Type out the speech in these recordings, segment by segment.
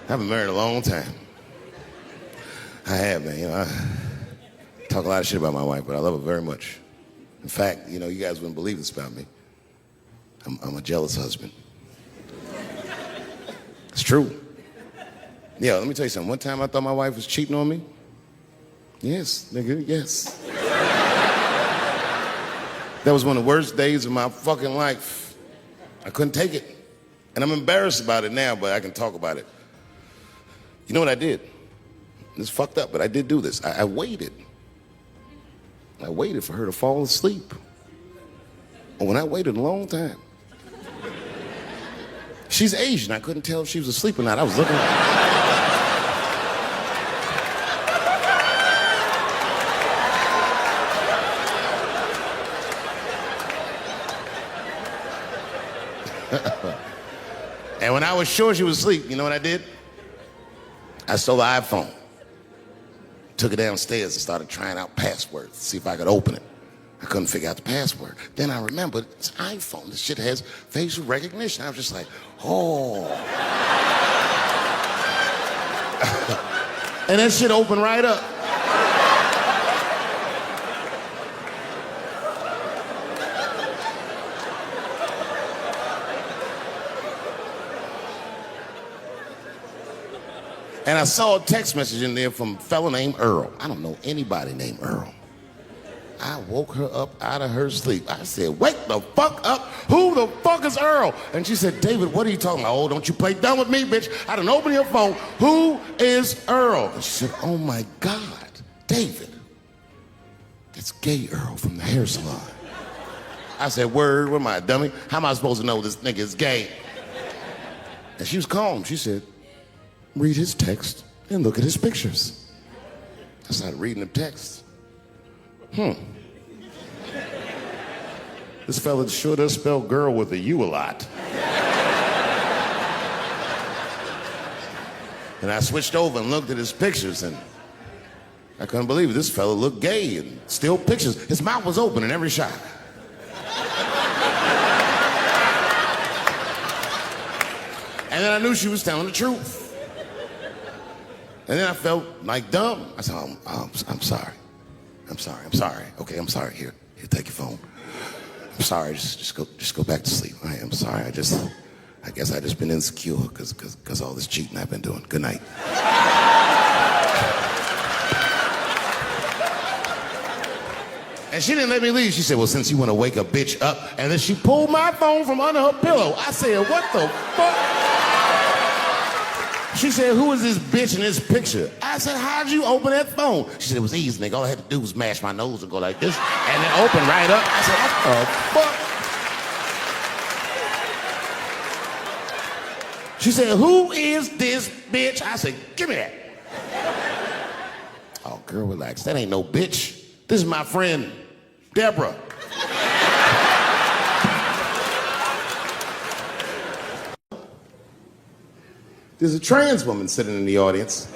I've been married a long time. I have, man. You know, I talk a lot of shit about my wife, but I love her very much. In fact, you know, you guys wouldn't believe this about me. I'm a jealous husband. It's true. Yeah, let me tell you something. One time I thought my wife was cheating on me. Yes, nigga, yes. That was one of the worst days of my fucking life. I couldn't take it. And I'm embarrassed about it now, but I can talk about it. You know what I did? It's fucked up, but I did do this. I waited. I waited for her to fall asleep. And when I waited a long time, she's Asian. I couldn't tell if she was asleep or not. I was looking at her. And when I was sure she was asleep, you know what I did? I stole the iPhone, took it downstairs and started trying out passwords to see if I could open it. I couldn't figure out the password. Then I remembered it's an iPhone. This shit has facial recognition. I was just like, oh. And that shit opened right up. And I saw a text message in there from a fella named Earl. I don't know anybody named Earl. I woke her up out of her sleep. I said, wake the fuck up. Who the fuck is Earl? And she said, David, what are you talking about? Oh, don't you play dumb with me, bitch. I done opened your phone. Who is Earl? And she said, oh my God, David. That's gay Earl from the hair salon. I said, word, what am I, dummy? How am I supposed to know this nigga is gay? And she was calm. She said, read his text and look at his pictures. I started reading the text. This fella sure does spell girl with a U a lot. And I switched over and looked at his pictures, and I couldn't believe it. This fella looked gay and still pictures. His mouth was open in every shot. And then I knew she was telling the truth. And then I felt like dumb. I said, I'm sorry. I'm sorry. Okay, I'm sorry. Here, take your phone. I'm sorry, just go back to sleep. I'm sorry, I guess I just been insecure because all this cheating I've been doing. Good night. And she didn't let me leave. She said, well, since you want to wake a bitch up, and then she pulled my phone from under her pillow. I said, what the fuck? She said, who is this bitch in this picture? I said, how'd you open that phone? She said, it was easy, nigga. All I had to do was mash my nose and go like this, and it opened right up. I said, what the fuck? She said, who is this bitch? I said, give me that. Oh, girl, relax. That ain't no bitch. This is my friend, Deborah. There's a trans woman sitting in the audience.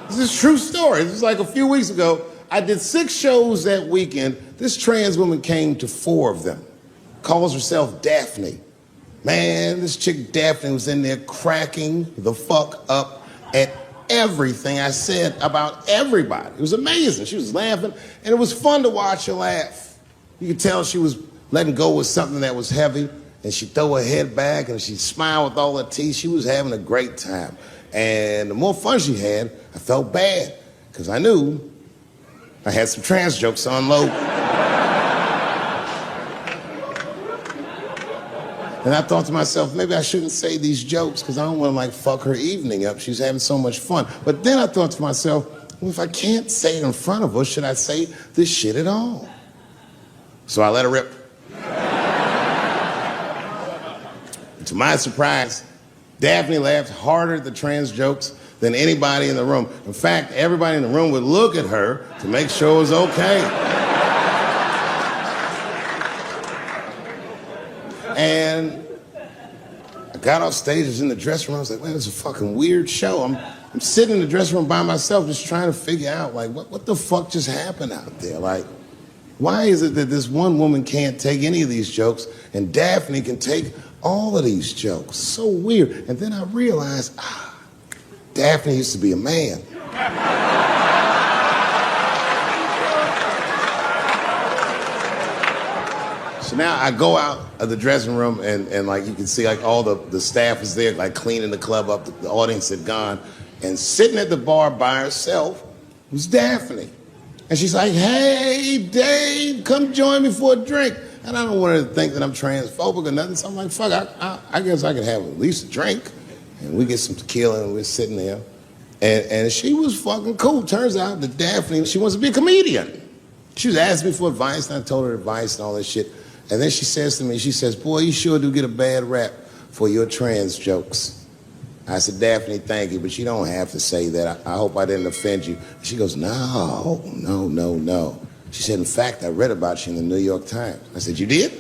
This is a true story. This was like a few weeks ago. I did 6 shows that weekend. This trans woman came to 4 of them. Calls herself Daphne. Man, this chick Daphne was in there cracking the fuck up at everything I said about everybody. It was amazing. She was laughing, and it was fun to watch her laugh. You could tell she was letting go of something that was heavy. And she'd throw her head back and she'd smile with all her teeth. She was having a great time. And the more fun she had, I felt bad, because I knew I had some trans jokes to unload. And I thought to myself, maybe I shouldn't say these jokes because I don't want to like fuck her evening up. She's having so much fun. But then I thought to myself, well, if I can't say it in front of her, should I say this shit at all? So I let her rip. To my surprise, Daphne laughed harder at the trans jokes than anybody in the room. In fact, everybody in the room would look at her to make sure it was okay. And I got off stage, I was in the dressing room, I was like, man, it's a fucking weird show. I'm sitting in the dressing room by myself just trying to figure out, like, what the fuck just happened out there? Like, why is it that this one woman can't take any of these jokes and Daphne can take all of these jokes? So weird. And then I realized, Daphne used to be a man. So now I go out of the dressing room and like you can see like all the staff is there like cleaning the club up, the audience had gone, and sitting at the bar by herself was Daphne. And she's like, hey, Dave, come join me for a drink. And I don't want her to think that I'm transphobic or nothing, so I'm like, fuck, I guess I could have at least a drink. And we get some tequila and we're sitting there. And she was fucking cool. Turns out that Daphne, she wants to be a comedian. She was asking me for advice, and I told her advice and all that shit. And then she says to me, she says, boy, you sure do get a bad rap for your trans jokes. I said, Daphne, thank you, but you don't have to say that. I hope I didn't offend you. She goes, no. She said, in fact, I read about you in the New York Times. I said, you did?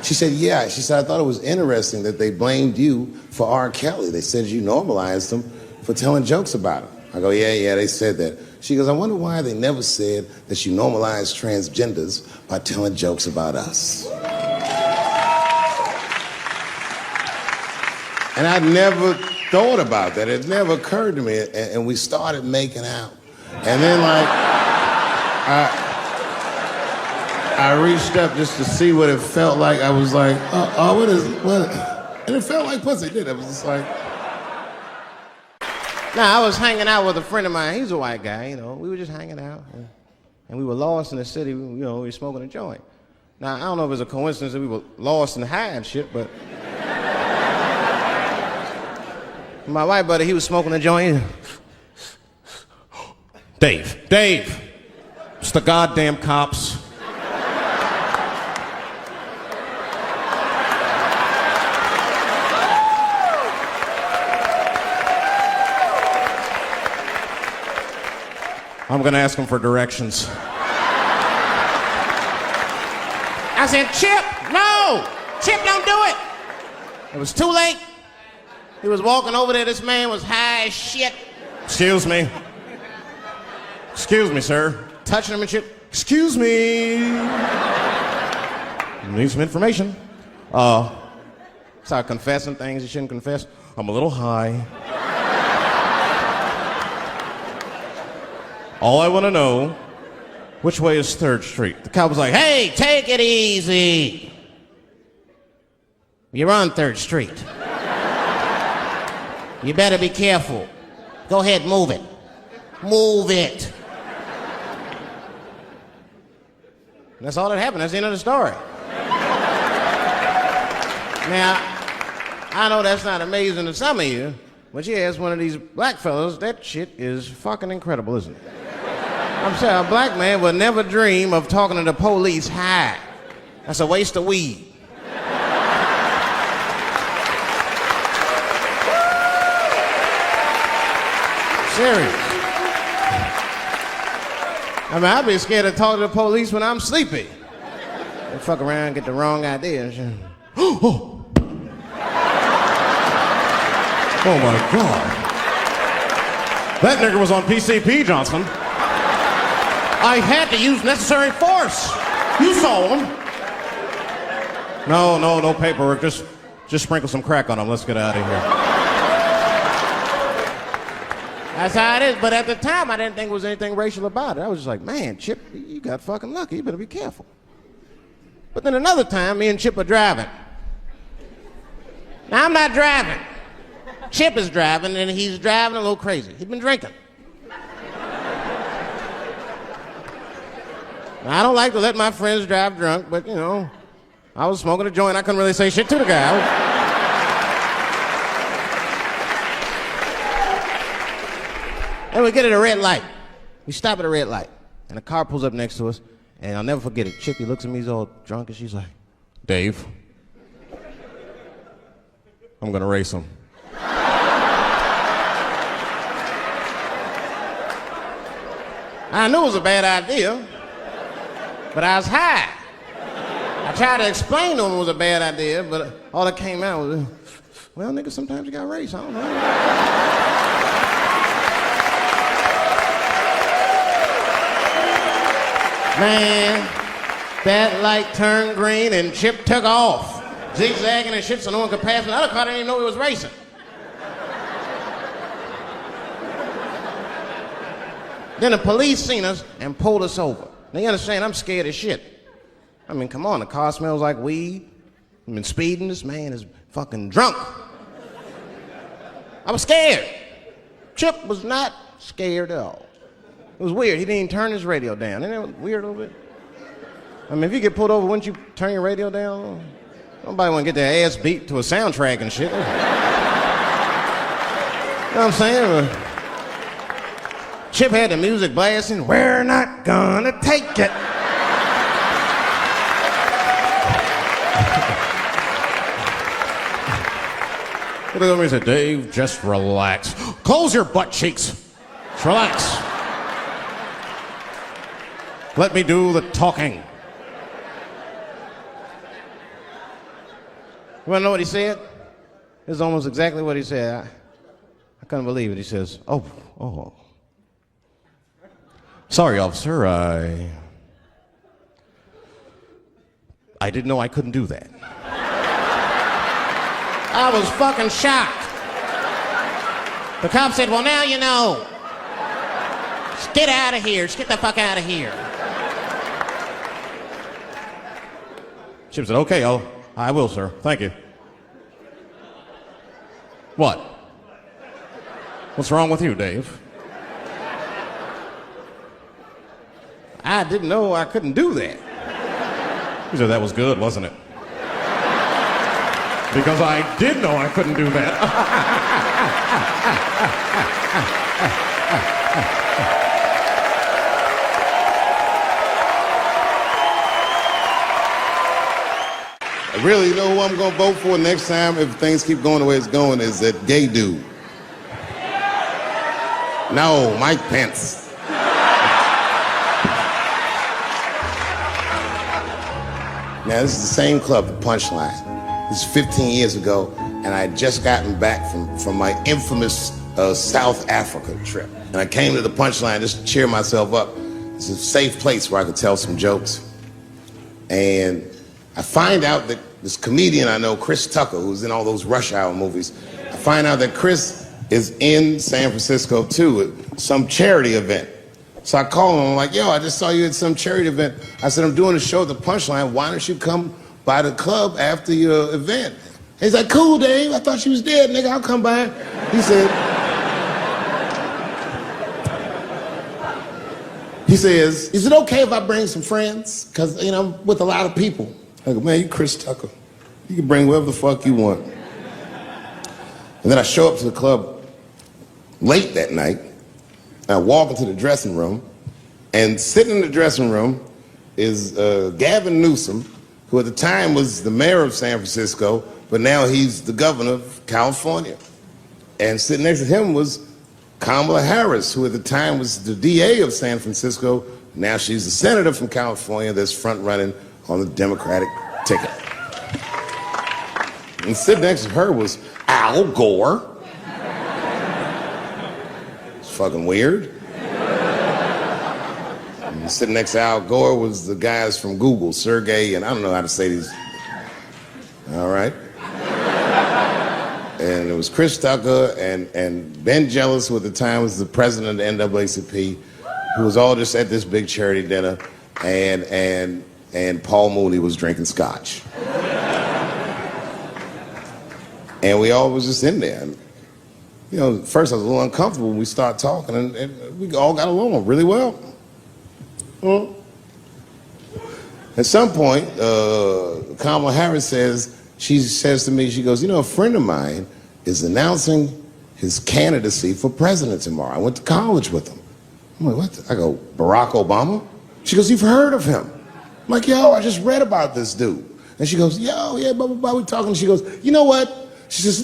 She said, yeah. She said, I thought it was interesting that they blamed you for R. Kelly. They said you normalized him for telling jokes about him. I go, yeah, they said that. She goes, I wonder why they never said that you normalized transgenders by telling jokes about us. And I never thought about that. It never occurred to me. And we started making out. And then like, I reached up just to see what it felt like. I was like, what? And it felt like pussy, did it? I was just like. Now, I was hanging out with a friend of mine. He's a white guy, you know. We were just hanging out. And we were lost in the city, you know, we were smoking a joint. Now, I don't know if it's a coincidence that we were lost and high and shit, but. My white buddy, he was smoking a joint. Dave, it's the goddamn cops. I'm gonna ask him for directions. I said, Chip, no! Chip, don't do it! It was too late. He was walking over there, this man was high as shit. Excuse me, sir. Touching him and shit. Excuse me. Need some information. Start confessing things he shouldn't confess. I'm a little high. All I want to know, which way is 3rd Street? The cop was like, hey, take it easy. You're on 3rd Street. You better be careful. Go ahead, move it. Move it. And that's all that happened. That's the end of the story. Now, I know that's not amazing to some of you, but you ask one of these black fellas, that shit is fucking incredible, isn't it? I'm saying a black man would never dream of talking to the police high. That's a waste of weed. Serious. I mean, I'd be scared to talk to the police when I'm sleepy. They fuck around, get the wrong idea and shit. Oh my God. That nigger was on PCP, Johnson. I had to use necessary force. You saw him. No paperwork. Just sprinkle some crack on him. Let's get out of here. That's how it is. But at the time, I didn't think there was anything racial about it. I was just like, man, Chip, you got fucking lucky. You better be careful. But then another time, me and Chip are driving. Now, I'm not driving. Chip is driving, and he's driving a little crazy. He's been drinking. Now, I don't like to let my friends drive drunk, but, you know, I was smoking a joint. I couldn't really say shit to the guy. And we get at a red light. We stop at a red light, and a car pulls up next to us, and I'll never forget it. Chippy looks at me, he's all drunk, and she's like, Dave, I'm gonna race him. I knew it was a bad idea, but I was high. I tried to explain to him it was a bad idea, but all that came out was, well, nigga, sometimes you gotta race, I don't know. Man, that light turned green and Chip took off, zigzagging and shit so no one could pass me. The other car didn't even know he was racing. Then the police seen us and pulled us over. Now you understand, I'm scared as shit. I mean, come on, the car smells like weed. I've been speeding, this man is fucking drunk. I was scared. Chip was not scared at all. It was weird, he didn't even turn his radio down. Isn't that weird a little bit? I mean, if you get pulled over, wouldn't you turn your radio down? Nobody want to get their ass beat to a soundtrack and shit. You know what I'm saying? Chip had the music blasting. We're not gonna take it. He looked over and said, Dave, just relax. Close your butt cheeks. Just relax. Let me do the talking. You want to know what he said? This is almost exactly what he said. I couldn't believe it. He says, oh. Sorry, officer, I didn't know I couldn't do that. I was fucking shocked. The cop said, well, now you know. Just get out of here. Just get the fuck out of here. Chip said, okay, I will, sir. Thank you. What? What's wrong with you, Dave? I didn't know I couldn't do that. He said, that was good, wasn't it? Because I did know I couldn't do that. Really, you know who I'm going to vote for next time if things keep going the way it's going is that gay dude. No, Mike Pence. Now, this is the same club, the Punchline. This is 15 years ago, and I had just gotten back from my infamous South Africa trip. And I came to the Punchline just to cheer myself up. It's a safe place where I could tell some jokes. And I find out that this comedian I know, Chris Tucker, who's in all those Rush Hour movies, I find out that Chris is in San Francisco too at some charity event. So I call him, I'm like, yo, I just saw you at some charity event. I said, I'm doing a show at the Punchline. Why don't you come by the club after your event? He's like, cool, Dave. I thought she was dead, nigga. I'll come by. He says, is it okay if I bring some friends? Because, you know, I'm with a lot of people. I go, man, you Chris Tucker. You can bring whoever the fuck you want. And then I show up to the club late that night. I walk into the dressing room, and sitting in the dressing room is Gavin Newsom, who at the time was the mayor of San Francisco, but now he's the governor of California. And sitting next to him was Kamala Harris, who at the time was the DA of San Francisco. Now she's the senator from California that's front running on the Democratic ticket. And sitting next to her was Al Gore. It's fucking weird. And sitting next to Al Gore was the guys from Google, Sergey, and I don't know how to say these. All right. And it was Chris Tucker and Ben Jealous, who at the time was the president of the NAACP, who was all just at this big charity dinner, and Paul Mooney was drinking scotch. And we all was just in there. And, you know, at first I was a little uncomfortable when we started talking, and we all got along really well. At some point, Kamala Harris she says to me, she goes, you know, a friend of mine is announcing his candidacy for president tomorrow. I went to college with him. I'm like, what? I go, Barack Obama? She goes, you've heard of him? I'm like, yo, I just read about this dude. And she goes, yo, yeah, blah, blah, blah, we're talking. She goes, you know what? She says,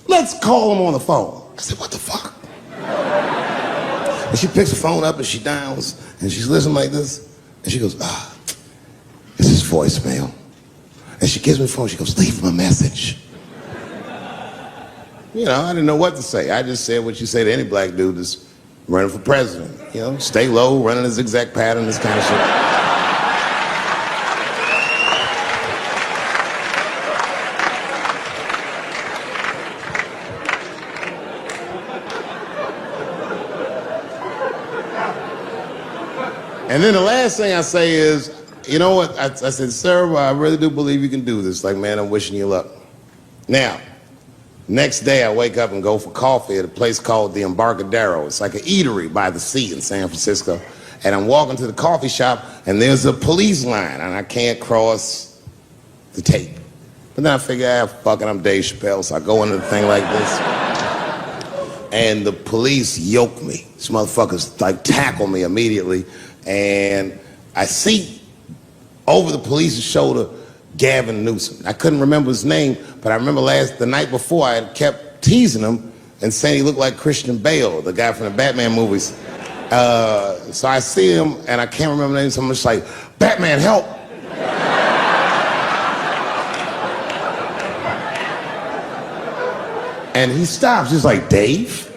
let's call him on the phone. I said, what the fuck? And she picks the phone up and she dials and she's listening like this. And she goes, it's his voicemail. And she gives me the phone, she goes, leave him a message. You know, I didn't know what to say. I just said what you say to any black dude that's running for president. You know, stay low, running a zigzag pattern, this kind of shit. And then the last thing I say is, you know what? I said, sir, well, I really do believe you can do this. Like, man, I'm wishing you luck. Now, next day I wake up and go for coffee at a place called the Embarcadero. It's like an eatery by the sea in San Francisco. And I'm walking to the coffee shop, and there's a police line, and I can't cross the tape. But then I figure, fuck it, I'm Dave Chappelle, so I go into the thing like this. And the police yoke me. These motherfuckers, like, tackle me immediately. And I see over the police's shoulder Gavin Newsom. I couldn't remember his name, but I remember the night before I had kept teasing him and saying he looked like Christian Bale, the guy from the Batman movies. So I see him, and I can't remember the name, so I'm just like, Batman, help! And he stops, he's like, Dave?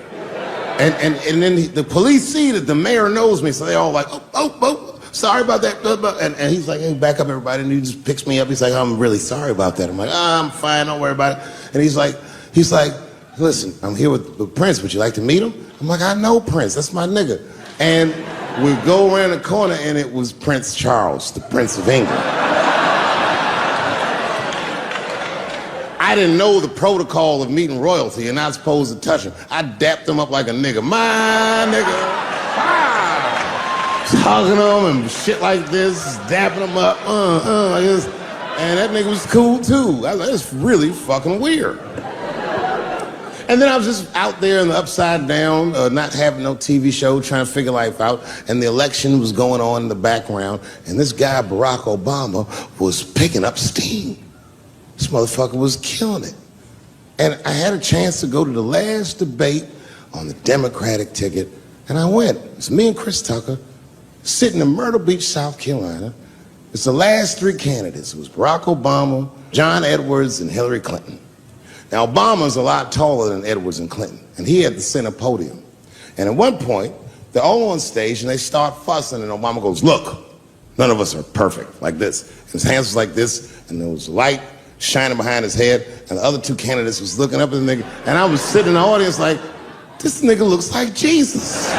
And then the police see that the mayor knows me, so they all like, oh, sorry about that. And he's like, hey, back up, everybody. And he just picks me up. He's like, I'm really sorry about that. I'm like, I'm fine, don't worry about it. And he's like, listen, I'm here with Prince. Would you like to meet him? I'm like, I know Prince. That's my nigga. And we go around the corner, and it was Prince Charles, the Prince of England. I didn't know the protocol of meeting royalty. You're not supposed to touch him. I dapped him up like a nigga. My nigga. Ah! Hugging him and shit like this, dapping him up, like this. And that nigga was cool too. I was like, it's really fucking weird. And then I was just out there in the upside down, not having no TV show, trying to figure life out. And the election was going on in the background. And this guy, Barack Obama, was picking up steam. This motherfucker was killing it. And I had a chance to go to the last debate on the Democratic ticket, and I went. It's me and Chris Tucker sitting in Myrtle Beach, South Carolina. It's the last three candidates. It was Barack Obama, John Edwards, and Hillary Clinton. Now, Obama's a lot taller than Edwards and Clinton, and he had the center podium. And at one point, they're all on stage, and they start fussing, and Obama goes, look, none of us are perfect, like this. And his hands was like this, and there was light shining behind his head, and the other two candidates was looking up at the nigga, and I was sitting in the audience like, this nigga looks like Jesus.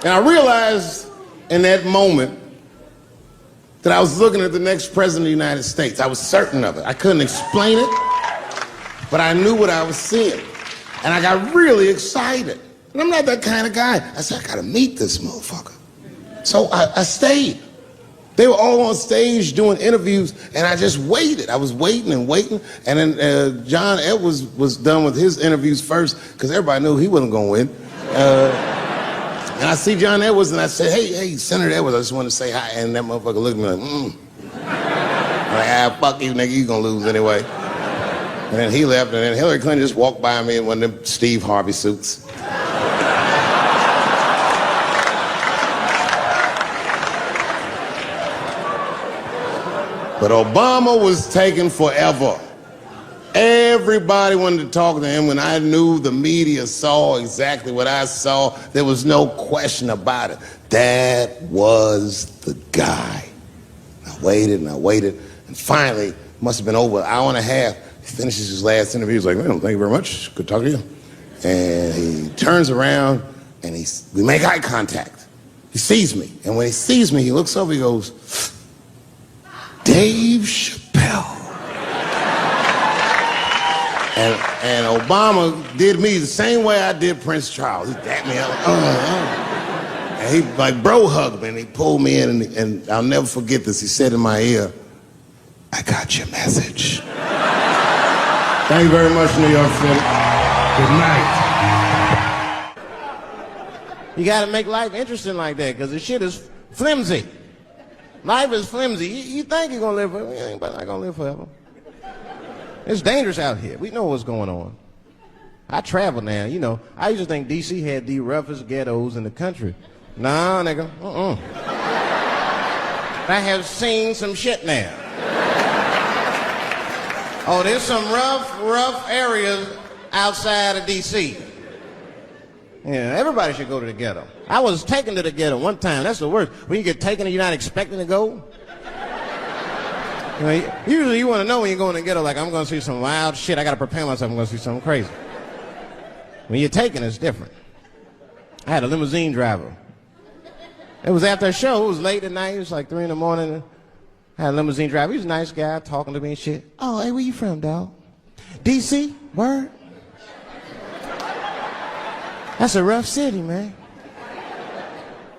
And I realized in that moment that I was looking at the next president of the United States. I was certain of it. I couldn't explain it, but I knew what I was seeing. And I got really excited. And I'm not that kind of guy. I said, I gotta meet this motherfucker. So I stayed. They were all on stage doing interviews, and I just waited. I was waiting and waiting, and then John Edwards was done with his interviews first, because everybody knew he wasn't gonna win. And I see John Edwards, and I said, hey, Senator Edwards, I just want to say hi. And that motherfucker looked at me like, I'm like, fuck you, nigga, you gonna lose anyway. And then he left, and then Hillary Clinton just walked by me in one of them Steve Harvey suits. But Obama was taking forever. Everybody wanted to talk to him. When I knew the media saw exactly what I saw, there was no question about it. That was the guy. I waited and I waited, and finally, it must have been over an hour and a half, he finishes his last interview. He's like, man, thank you very much. Good talking to you. And he turns around, and we make eye contact. He sees me, and when he sees me, he looks over, he goes, Dave Chappelle. And Obama did me the same way I did Prince Charles. He dapped me up, and he like bro hugged me, and he pulled me in, and I'll never forget this. He said in my ear, I got your message. Thank you very much, New York City. Good night. You gotta make life interesting like that, because the shit is flimsy. Life is flimsy. You think you're gonna live forever, you ain't not gonna live forever. It's dangerous out here. We know what's going on. I travel now, you know. I used to think D.C. had the roughest ghettos in the country. Nah, nigga, I have seen some shit now. Oh, there's some rough areas outside of D.C. Yeah, everybody should go to the ghetto. I was taken to the ghetto one time. That's the worst. When you get taken and you're not expecting to go. You know, usually you want to know when you're going to the ghetto, like, I'm going to see some wild shit. I got to prepare myself. I'm going to see something crazy. When you're taking, it's different. I had a limousine driver. It was after a show. It was late at night. It was like 3 in the morning. I had a limousine driver. He was a nice guy talking to me and shit. Oh, hey, where you from, dog? D.C.? Word? That's a rough city, man.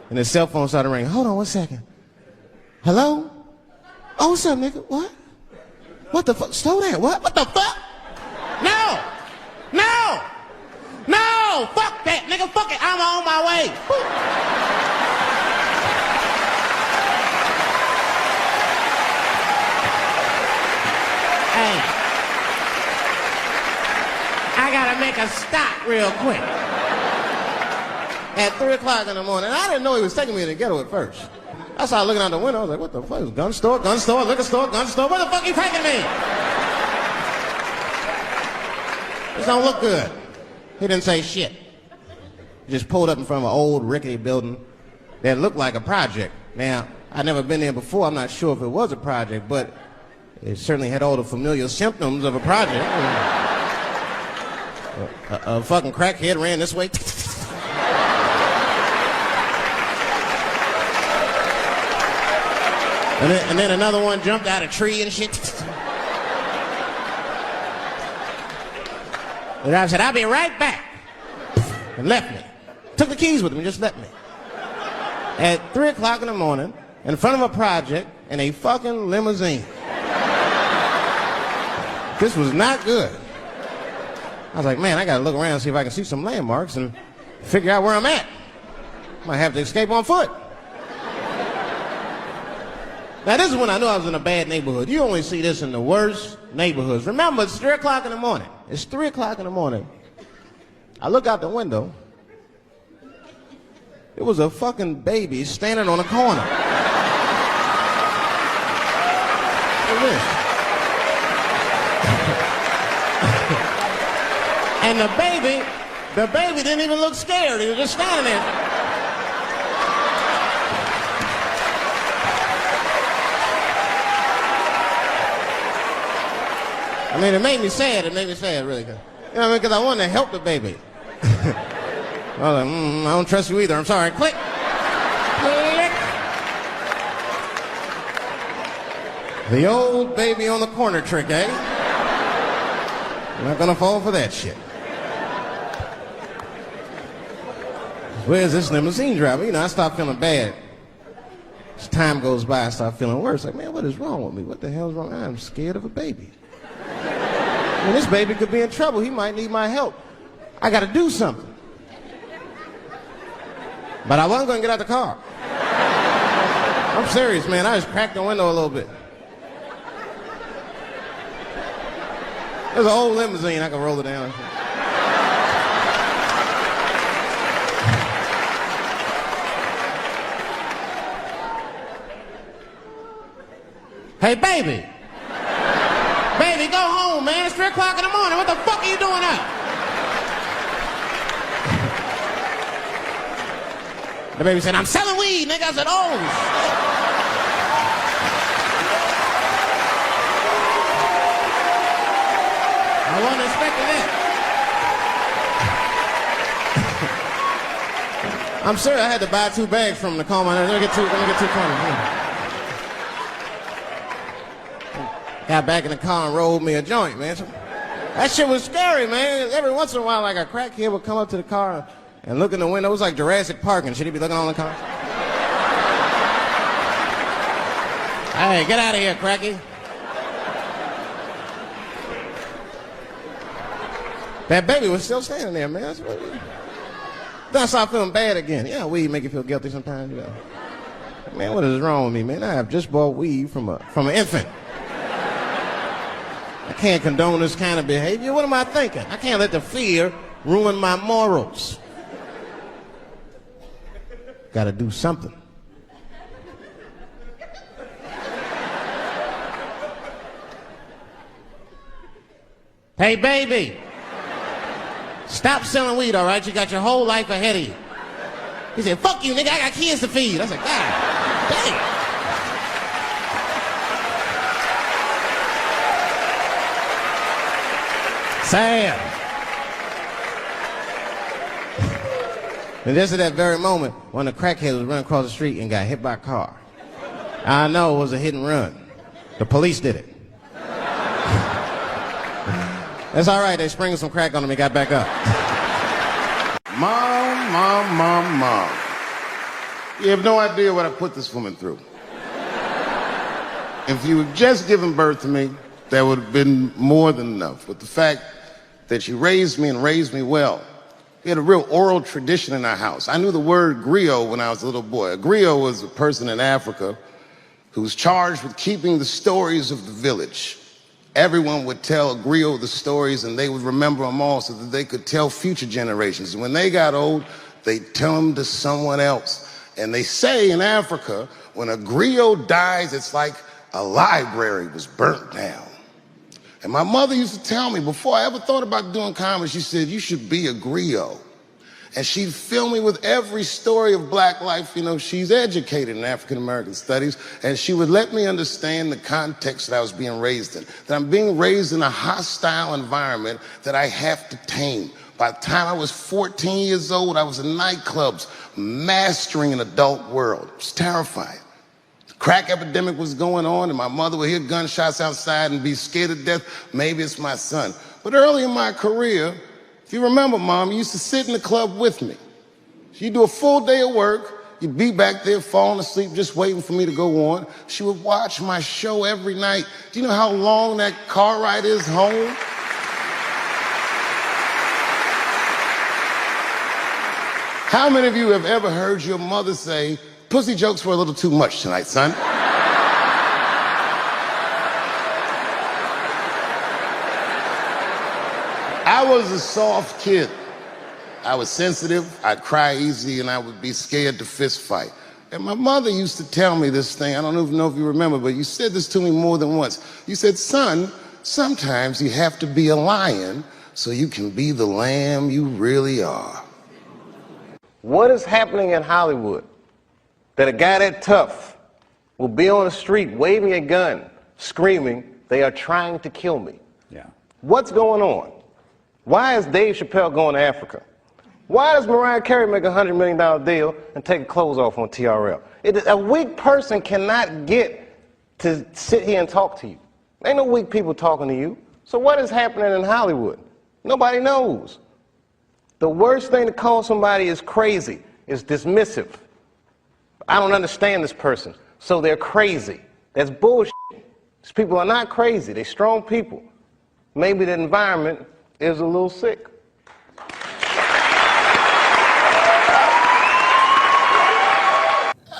And his cell phone started ringing. Hold on 1 second. Hello? Oh, what's up, nigga? What? What the fuck? Slow down. What? What the fuck? No! No! No! Fuck that, nigga. Fuck it. I'm on my way. Hey. I gotta make a stop real quick. At 3 o'clock in the morning. I didn't know he was taking me to the ghetto at first. I started looking out the window. I was like, what the fuck? Is gun store, liquor store, gun store? Where the fuck are you taking me? This don't look good. He didn't say shit. He just pulled up in front of an old rickety building that looked like a project. Now, I'd never been there before. I'm not sure if it was a project, but it certainly had all the familiar symptoms of a project. A fucking crackhead ran this way. And then another one jumped out a tree and shit. The driver said, I'll be right back. And left me. Took the keys with him and just left me. At 3 o'clock in the morning, in front of a project, in a fucking limousine. This was not good. I was like, man, I gotta look around and see if I can see some landmarks and figure out where I'm at. Might have to escape on foot. Now, this is when I knew I was in a bad neighborhood. You only see this in the worst neighborhoods. Remember, it's 3 o'clock in the morning. It's 3 o'clock in the morning. I look out the window. It was a fucking baby standing on a corner. Look at this. And the baby didn't even look scared. He was just standing there. I mean, it made me sad. It made me sad, really. You know what I mean? Because I wanted to help the baby. I was like, I don't trust you either. I'm sorry. Click. Click. The old baby on the corner trick, eh? I'm not going to fall for that shit. Where's this limousine driver? You know, I start feeling bad. As time goes by, I start feeling worse. Like, man, what is wrong with me? What the hell's wrong? I'm scared of a baby. When this baby could be in trouble, he might need my help. I got to do something. But I wasn't going to get out the car. I'm serious, man. I just cracked the window a little bit. There's an old limousine. I can roll it down. Hey, baby. Baby, go home, man. It's 3 o'clock in the morning. What the fuck are you doing up? The baby said, I'm selling weed, nigga. I said, oh. I wasn't expecting that. I'm sorry, I had to buy 2 bags from him to calm my nerves. Let me get two corners. Got back in the car and rolled me a joint, man. That shit was scary, man. Every once in a while, like a crackhead would come up to the car and look in the window. It was like Jurassic Park and shit. He'd be looking on the car. Hey, get out of here, cracky. That baby was still standing there, man. Then I started feeling bad again. Yeah, weed make you feel guilty sometimes, you know. Man, what is wrong with me, man? I have just bought weed from an infant. I can't condone this kind of behavior. What am I thinking? I can't let the fear ruin my morals. Got to do something. Hey, baby. Stop selling weed, all right? You got your whole life ahead of you. He said, fuck you, nigga. I got kids to feed. I said, God damn. Sam. And just at that very moment, one of the crackheads was running across the street and got hit by a car. I know it was a hit and run. The police did it. That's all right, they sprinkled some crack on him and got back up. Mom. You have no idea what I put this woman through. If you had just given birth to me, that would have been more than enough. But the fact that she raised me and raised me well, we had a real oral tradition in our house. I knew the word griot when I was a little boy. A griot was a person in Africa who was charged with keeping the stories of the village. Everyone would tell a griot the stories and they would remember them all so that they could tell future generations. And when they got old, they'd tell them to someone else. And they say in Africa, when a griot dies, it's like a library was burnt down. And my mother used to tell me, before I ever thought about doing comedy, she said, you should be a griot. And she'd fill me with every story of black life. You know, she's educated in African American studies, and she would let me understand the context that I was being raised in, that I'm being raised in a hostile environment that I have to tame. By the time I was 14 years old, I was in nightclubs, mastering an adult world. It was terrifying. The crack epidemic was going on, and my mother would hear gunshots outside and be scared to death. Maybe it's my son. But early in my career, if you remember, Mom, you used to sit in the club with me. She'd do a full day of work. You'd be back there falling asleep, just waiting for me to go on. She would watch my show every night. Do you know how long that car ride is home? How many of you have ever heard your mother say, pussy jokes were a little too much tonight, son? I was a soft kid. I was sensitive, I'd cry easy, and I would be scared to fist fight. And my mother used to tell me this thing, I don't even know if you remember, but you said this to me more than once. You said, son, sometimes you have to be a lion so you can be the lamb you really are. What is happening in Hollywood that a guy that tough will be on the street waving a gun, screaming, they are trying to kill me? Yeah. What's going on? Why is Dave Chappelle going to Africa? Why does Mariah Carey make a $100 million deal and take her clothes off on TRL? A weak person cannot get to sit here and talk to you. Ain't no weak people talking to you. So what is happening in Hollywood? Nobody knows. The worst thing to call somebody is crazy, is dismissive. I don't understand this person, so they're crazy. That's bullshit. These people are not crazy. They're strong people. Maybe the environment is a little sick.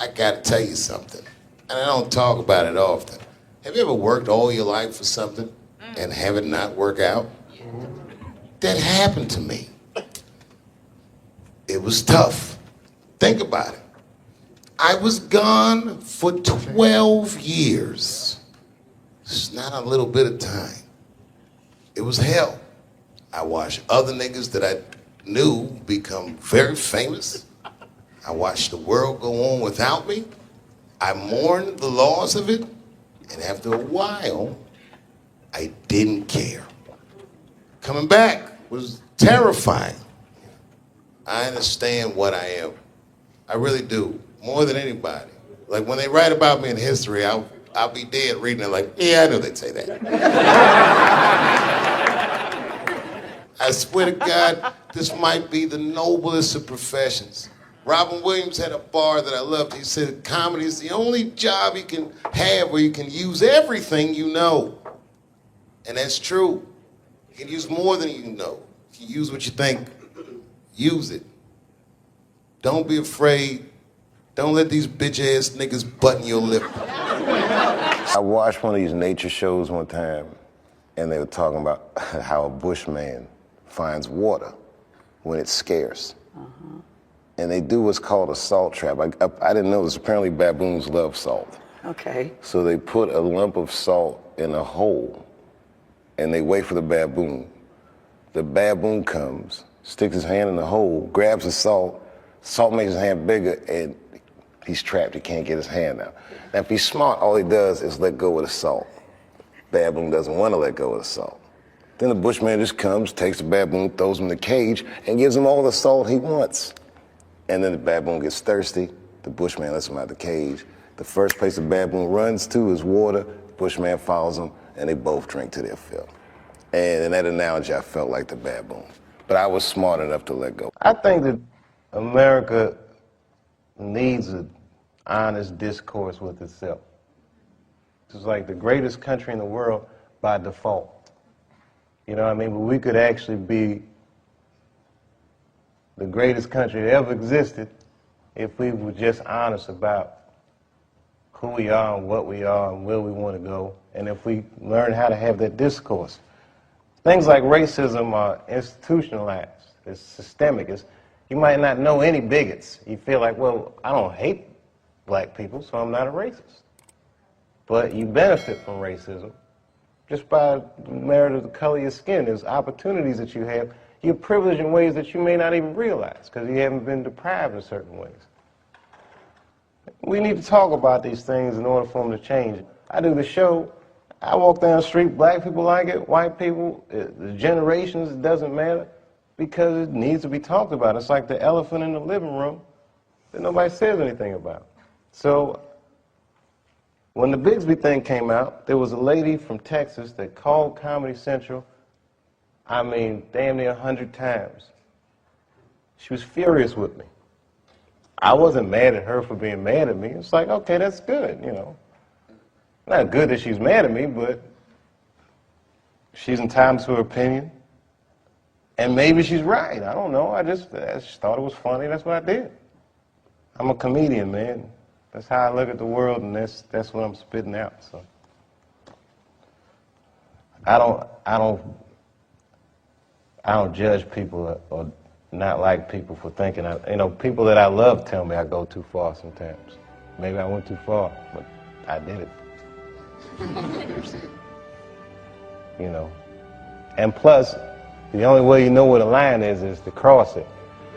I gotta tell you something, and I don't talk about it often. Have you ever worked all your life for something and have it not work out? That happened to me. It was tough. Think about it. I was gone for 12 years. It's not a little bit of time. It was hell. I watched other niggas that I knew become very famous. I watched the world go on without me. I mourned the loss of it. And after a while, I didn't care. Coming back was terrifying. I understand what I am. I really do, more than anybody. Like when they write about me in history, I'll be dead reading it like, yeah, I knew they'd say that. I swear to God, this might be the noblest of professions. Robin Williams had a bar that I loved. He said, comedy is the only job you can have where you can use everything you know. And that's true. You can use more than you know. You can use what you think. Use it. Don't be afraid. Don't let these bitch-ass niggas button your lip. I watched one of these nature shows one time, and they were talking about how a bushman finds water when it's scarce. And they do what's called a salt trap. I didn't know this. Apparently baboons love salt. Okay. So they put a lump of salt in a hole, and they wait for the baboon. The baboon comes, sticks his hand in the hole, grabs the salt makes his hand bigger, and he's trapped. He can't get his hand out. Now, if he's smart, all he does is let go of the salt. Baboon doesn't want to let go of the salt. Then the bushman just comes, takes the baboon, throws him in the cage, and gives him all the salt he wants. And then the baboon gets thirsty. The bushman lets him out the cage. The first place the baboon runs to is water. The bushman follows him, and they both drink to their fill. And in that analogy, I felt like the baboon. But I was smart enough to let go. I think that America needs an honest discourse with itself. It's like the greatest country in the world by default. You know what I mean? But we could actually be the greatest country that ever existed if we were just honest about who we are and what we are and where we want to go, and if we learn how to have that discourse. Things like racism are institutionalized. It's systemic. You might not know any bigots. You feel like, well, I don't hate black people, so I'm not a racist. But you benefit from racism just by the merit of the color of your skin. There's opportunities that you have. You're privileged in ways that you may not even realize because you haven't been deprived in certain ways. We need to talk about these things in order for them to change. I do the show. I walk down the street, black people like it, white people, the generations, it doesn't matter, because it needs to be talked about. It's like the elephant in the living room that nobody says anything about. So when the Bigsby thing came out, there was a lady from Texas that called Comedy Central, I mean, damn near 100 times. She was furious with me. I wasn't mad at her for being mad at me. It's like, okay, that's good, you know. Not good that she's mad at me, but she's entitled to her opinion. And maybe she's right. I don't know. I just thought it was funny. That's what I did. I'm a comedian, man. That's how I look at the world, and that's what I'm spitting out. So I don't judge people or not like people for thinking. People that I love tell me I go too far sometimes. Maybe I went too far, but I did it. You know. And plus, the only way you know where the line is to cross it.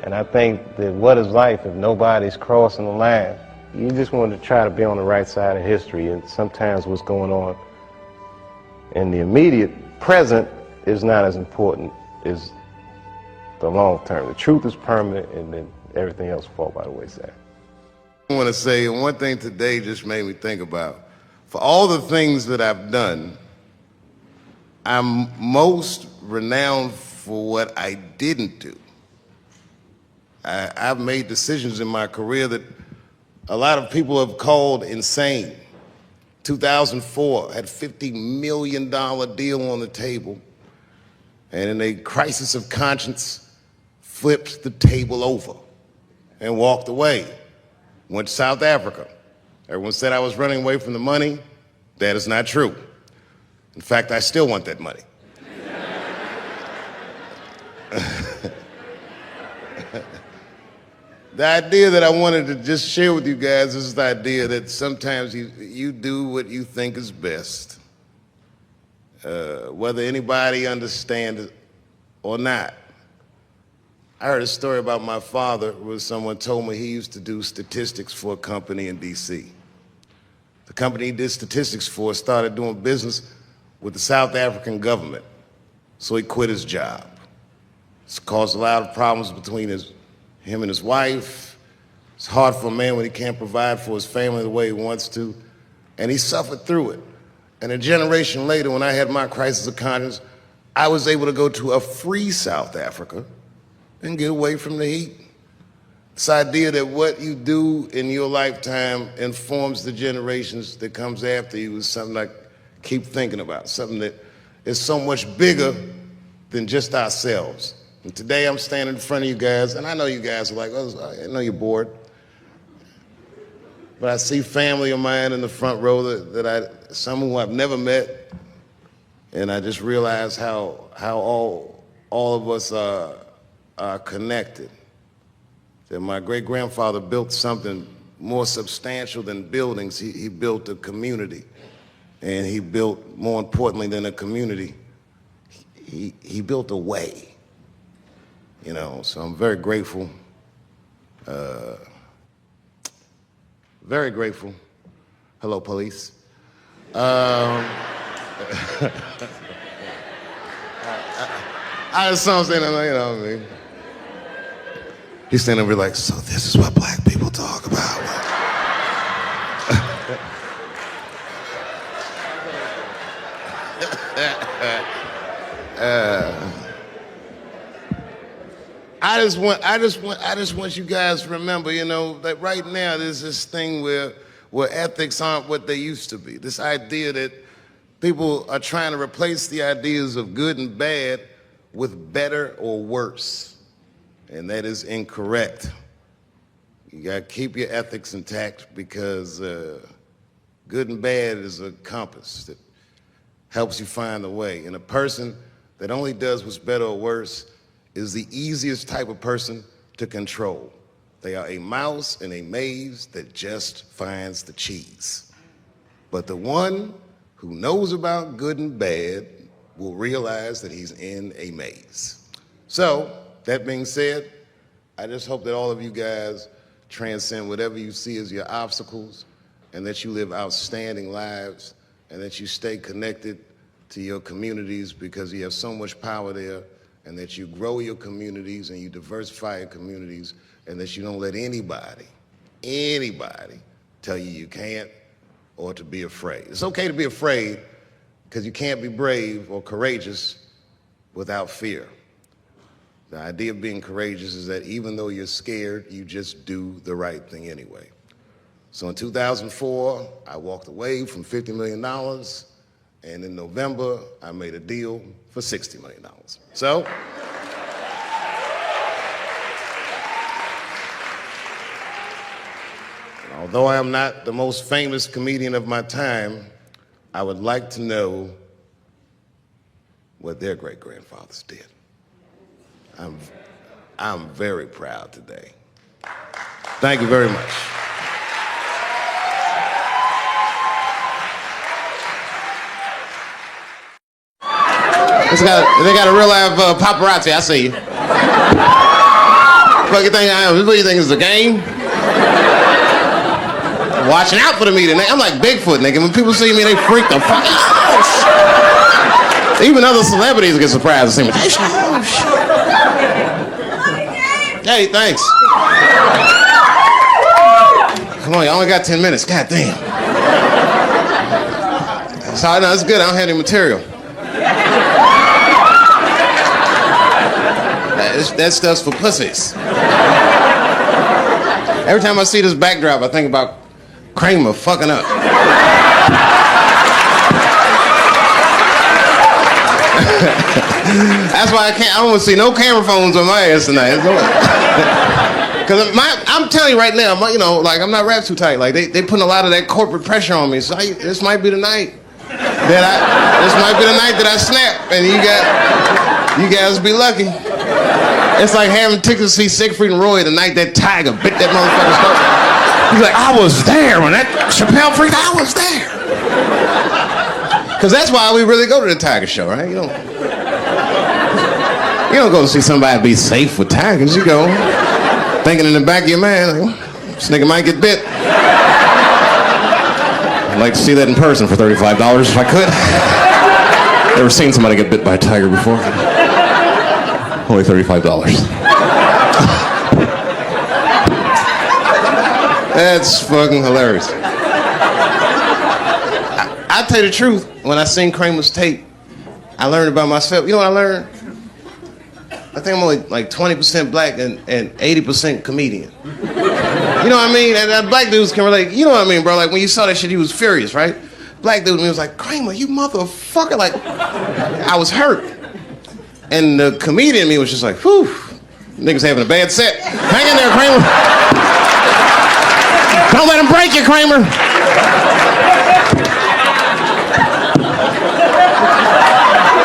And I think that what is life if nobody's crossing the line? You just want to try to be on the right side of history, and sometimes what's going on in the immediate present is not as important as the long term. The truth is permanent, and then everything else falls by the wayside. I want to say, and one thing today just made me think about, for all the things that I've done, I'm most renowned for what I didn't do. I've made decisions in my career that a lot of people have called insane. 2004, had a $50 million deal on the table, and in a crisis of conscience, flipped the table over and walked away. Went to South Africa. Everyone said I was running away from the money. That is not true. In fact, I still want that money. The idea that I wanted to just share with you guys is the idea that sometimes you do what you think is best, whether anybody understands it or not. I heard a story about my father where someone told me he used to do statistics for a company in D.C. The company he did statistics for started doing business with the South African government, so he quit his job. It's caused a lot of problems between him and his wife. It's hard for a man when he can't provide for his family the way he wants to, and he suffered through it. And a generation later, when I had my crisis of conscience, I was able to go to a free South Africa and get away from the heat. This idea that what you do in your lifetime informs the generations that comes after you is something I keep thinking about, something that is so much bigger than just ourselves. And today I'm standing in front of you guys, and I know you guys are like, oh, I know you're bored. But I see family of mine in the front row some who I've never met, and I just realize how all of us are connected. That my great-grandfather built something more substantial than buildings. He built a community, and he built, more importantly than a community, he built a way. You know, so I'm very grateful. Very grateful. Hello, police. I just saw saying, you know what I mean. He's standing over like, so this is what black people talk about. I just want you guys to remember, you know, that right now there's this thing where ethics aren't what they used to be. This idea that people are trying to replace the ideas of good and bad with better or worse. And that is incorrect. You gotta keep your ethics intact because good and bad is a compass that helps you find the way. And a person that only does what's better or worse is the easiest type of person to control. They are a mouse in a maze that just finds the cheese. But the one who knows about good and bad will realize that he's in a maze. So, that being said, I just hope that all of you guys transcend whatever you see as your obstacles and that you live outstanding lives and that you stay connected to your communities because you have so much power there, and that you grow your communities and you diversify your communities, and that you don't let anybody tell you you can't or to be afraid. It's okay to be afraid because you can't be brave or courageous without fear. The idea of being courageous is that even though you're scared, you just do the right thing anyway. So in 2004, I walked away from $50 million, and in November, I made a deal for $60 million. So, although I am not the most famous comedian of my time, I would like to know what their great-grandfathers did. I'm very proud today. Thank you very much. They got a real live paparazzi. I see you. What do you think I am? What do you think is a game? Watching out for the media. I'm like Bigfoot, nigga. When people see me, they freak the fuck out. Even other celebrities get surprised to see me. Hey, thanks. Come on, you only got 10 minutes. God damn. So, no, it's good. I don't have any material. That stuff's for pussies. Every time I see this backdrop, I think about Kramer fucking up. That's why I don't want to see no camera phones on my ass tonight. Because I'm telling you right now, you know, like I'm not wrapped too tight. Like they putting a lot of that corporate pressure on me. So this might be the night that I snap, and you guys be lucky. It's like having tickets to see Siegfried and Roy the night that tiger bit that motherfucker's throat. He's like, I was there when that Chappelle freaked. I was there. Because that's why we really go to the tiger show, right? You don't go to see somebody be safe with tigers. You go thinking in the back of your mind, like, this nigga might get bit. I'd like to see that in person for $35 if I could. Never seen somebody get bit by a tiger before. Only $35. That's fucking hilarious. I tell you the truth, when I seen Kramer's tape, I learned about myself. You know what I learned? I think I'm only like 20% black and 80% comedian. You know what I mean? And black dudes can relate. You know what I mean, bro? Like when you saw that shit, he was furious, right? Black dude, he was like, Kramer, you motherfucker. Like, I was hurt. And the comedian in me was just like, whew, niggas having a bad set. Hang in there, Kramer. Don't let him break you, Kramer.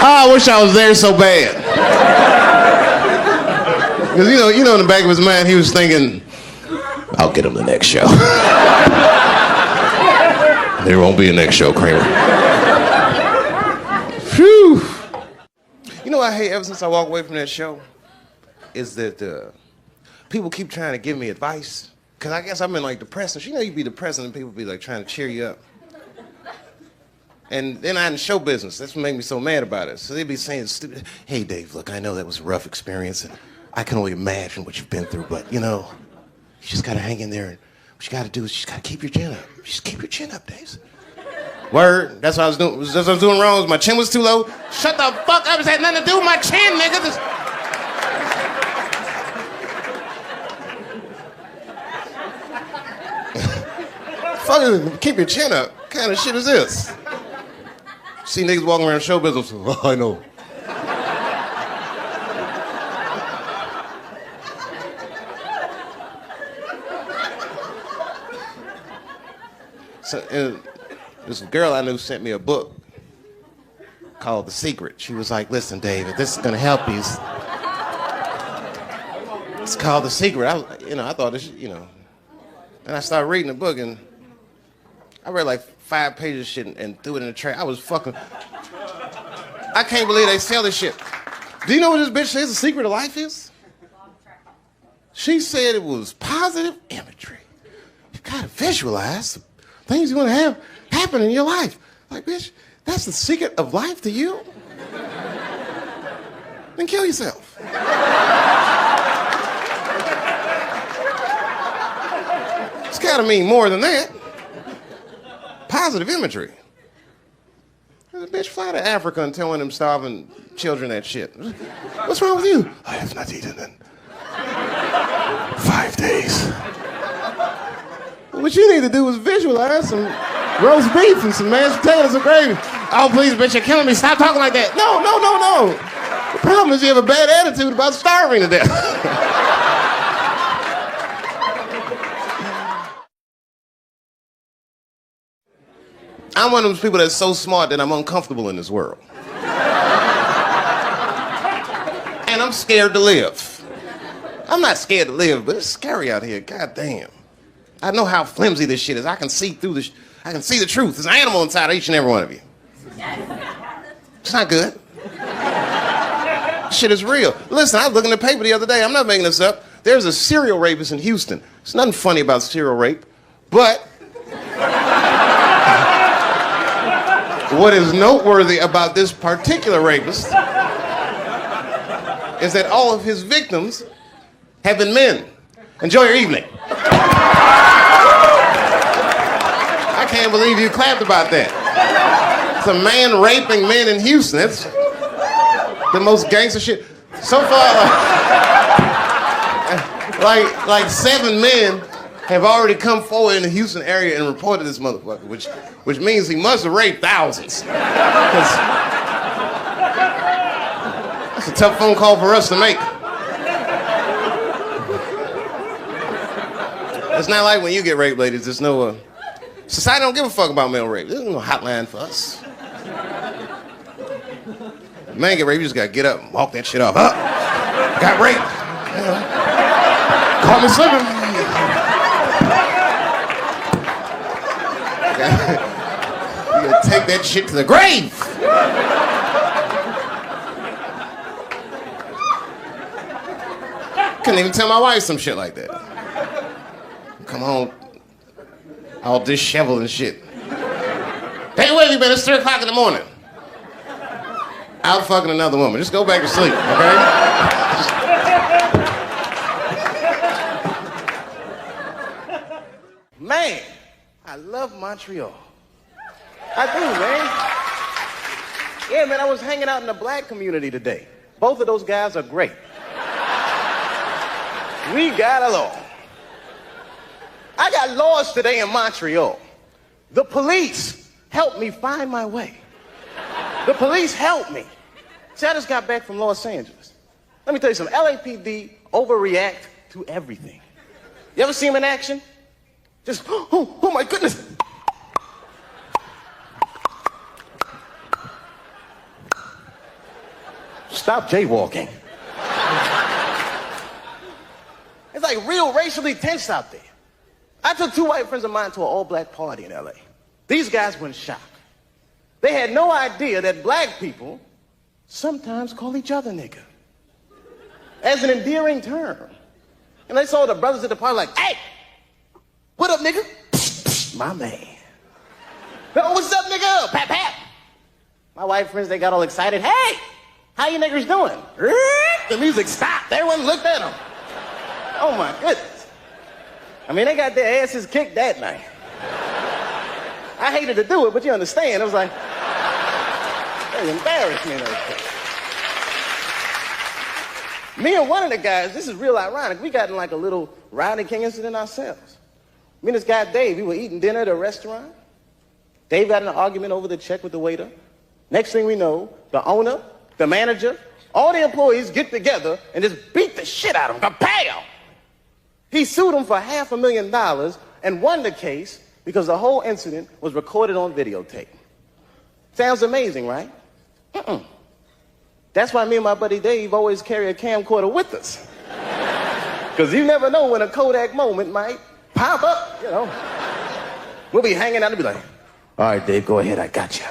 Oh, I wish I was there so bad. Because you know, in the back of his mind, he was thinking, I'll get him the next show. There won't be a next show, Kramer. Phew. You know what I hate ever since I walked away from that show? Is that people keep trying to give me advice. Because I guess I've been like depressed. You know you be depressed and people be like trying to cheer you up. And then I'm in show business. That's what made me so mad about it. So they'd be saying stupid, hey Dave, look, I know that was a rough experience. And I can only imagine what you've been through, but you know, you just gotta hang in there, and what you gotta do is you just gotta keep your chin up. Just keep your chin up, Days. Word, that's what I was doing. That's what I was doing wrong. My chin was too low. Shut the fuck up, it had nothing to do with my chin, nigga. Fuck is, keep your chin up. What kind of shit is this? See niggas walking around show business. Oh, I know. So, this girl I knew sent me a book called The Secret. She was like, listen, Dave, if this is gonna help you, it's called The Secret. I thought this, and I started reading the book, and I read like 5 pages of shit and threw it in the trash. I was fucking, I can't believe they sell this shit. Do you know what this bitch says the secret of life is? She said it was positive imagery. You gotta visualize things you want to have happen in your life. Like, bitch, that's the secret of life to you? Then kill yourself. It's gotta mean more than that. Positive imagery. The bitch fly to Africa and telling them starving children that shit. What's wrong with you? I have not eaten in 5 days. What you need to do is visualize some roast beef and some mashed potatoes and gravy. Oh, please, bitch, you're killing me. Stop talking like that. No. The problem is you have a bad attitude about starving to death. I'm one of those people that's so smart that I'm uncomfortable in this world. And I'm scared to live. I'm not scared to live, but it's scary out here. God damn. I know how flimsy this shit is. I can see through this. I can see the truth. There's an animal inside of each and every one of you. It's not good. Shit is real. Listen, I was looking at the paper the other day. I'm not making this up. There's a serial rapist in Houston. There's nothing funny about serial rape, but what is noteworthy about this particular rapist is that all of his victims have been men. Enjoy your evening. I can't believe you clapped about that. It's a man raping men in Houston. That's the most gangster shit. So far, like 7 men have already come forward in the Houston area and reported this motherfucker, which means he must have raped thousands. That's a tough phone call for us to make. It's not like when you get raped, ladies. There's no society don't give a fuck about male rape. There's no hotline for us. Man get raped, you just gotta get up and walk that shit off. Got raped. Call me slipping. You gotta take that shit to the grave. Couldn't even tell my wife some shit like that. Come home, all disheveled and shit. Hey, where have you been? It's 3 o'clock in the morning. Out fucking another woman. Just go back to sleep, okay? Man, I love Montreal. I do, man. Yeah, man, I was hanging out in the black community today. Both of those guys are great. We got along. I got lost today in Montreal. The police helped me find my way. The police helped me. See, I just got back from Los Angeles. Let me tell you something. LAPD overreact to everything. You ever see them in action? Just, oh my goodness. Stop jaywalking. It's like real racially tense out there. I took 2 white friends of mine to an all-black party in LA. These guys were in shock. They had no idea that black people sometimes call each other nigga as an endearing term. And they saw the brothers at the party like, hey, what up, nigga? My man. Oh, what's up, nigga? Pat, pat. My white friends, they got all excited. Hey, how you niggers doing? The music stopped. Everyone looked at them. Oh my goodness. I mean, they got their asses kicked that night. I hated to do it, but you understand. It was like, they embarrassed me. Me and one of the guys, this is real ironic, we got in like a little Rodney King incident ourselves. Me and this guy Dave, we were eating dinner at a restaurant. Dave got in an argument over the check with the waiter. Next thing we know, the owner, the manager, all the employees get together and just beat the shit out of him. Kapow! He sued him for $500,000 and won the case because the whole incident was recorded on videotape. Sounds amazing, right? That's why me and my buddy Dave always carry a camcorder with us. Because you never know when a Kodak moment might pop up, you know. We'll be hanging out and be like, all right, Dave, go ahead, I got you.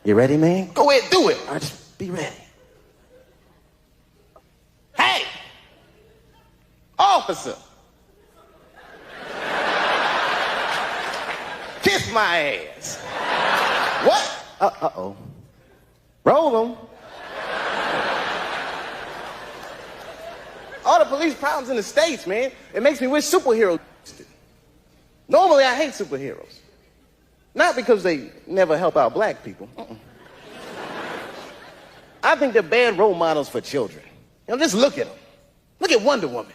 You ready, man? Go ahead, do it. All right, just be ready. Hey! Officer! Kiss my ass. What? Uh-oh. Roll them. All the police problems in the States, man. It makes me wish superheroes existed. Normally, I hate superheroes. Not because they never help out black people. I think they're bad role models for children. You know, just look at them. Look at Wonder Woman.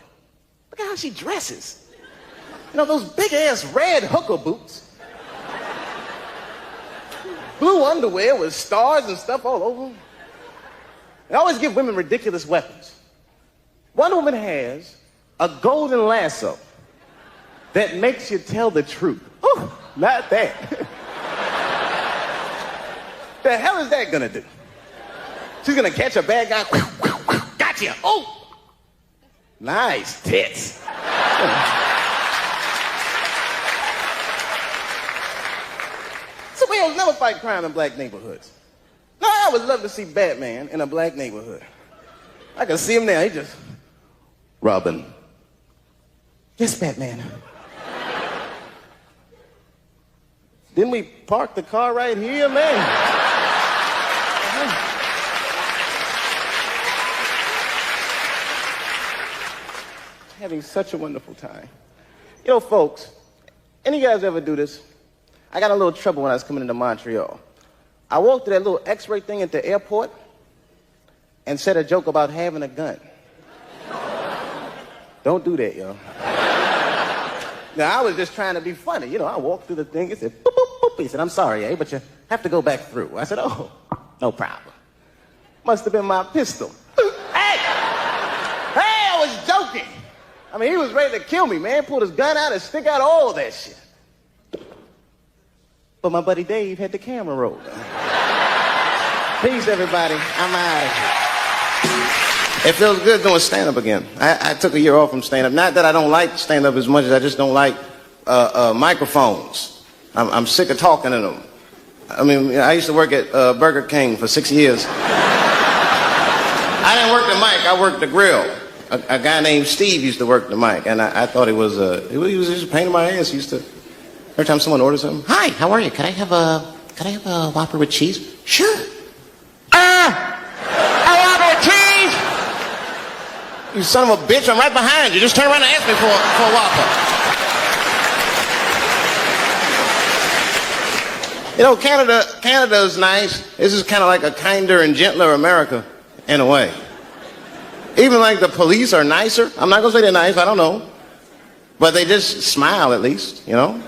Look at how she dresses. You know, those big-ass red hooker boots. Blue underwear with stars and stuff all over them. They always give women ridiculous weapons. Wonder Woman has a golden lasso that makes you tell the truth. Ooh, not that. The hell is that gonna do? She's gonna catch a bad guy. Gotcha. Oh, nice tits. Superheroes never fight crime in black neighborhoods. No, I would love to see Batman in a black neighborhood. I can see him now. He just, Robin. Yes, Batman. Didn't we park the car right here, man? Having such a wonderful time. You know, folks, any of you guys ever do this? I got a little trouble when I was coming into Montreal. I walked to that little X-ray thing at the airport and said a joke about having a gun. Don't do that, yo. Now, I was just trying to be funny. You know, I walked through the thing. He said, boop, boop, boop. He said, I'm sorry, eh, but you have to go back through. I said, oh, no problem. Must have been my pistol. Hey! Hey, I was joking. I mean, he was ready to kill me, man. Pulled his gun out and stick out all that shit. But my buddy Dave had the camera rolled. Peace, everybody. I'm out of here. It feels good doing stand-up again. I took a year off from stand-up. Not that I don't like stand-up as much as I just don't like microphones. I'm sick of talking to them. I mean, I used to work at Burger King for 6 years. I didn't work the mic. I worked the grill. A guy named Steve used to work the mic, and I thought he was just a pain in my ass. He used to, every time someone orders something, hi, how are you? Could I have a Whopper with cheese? Sure. A Whopper with cheese? You son of a bitch, I'm right behind you. Just turn around and ask me for a Whopper. You know, Canada's nice. This is kind of like a kinder and gentler America, in a way. Even like the police are nicer. I'm not gonna say they're nice, I don't know. But they just smile at least, you know?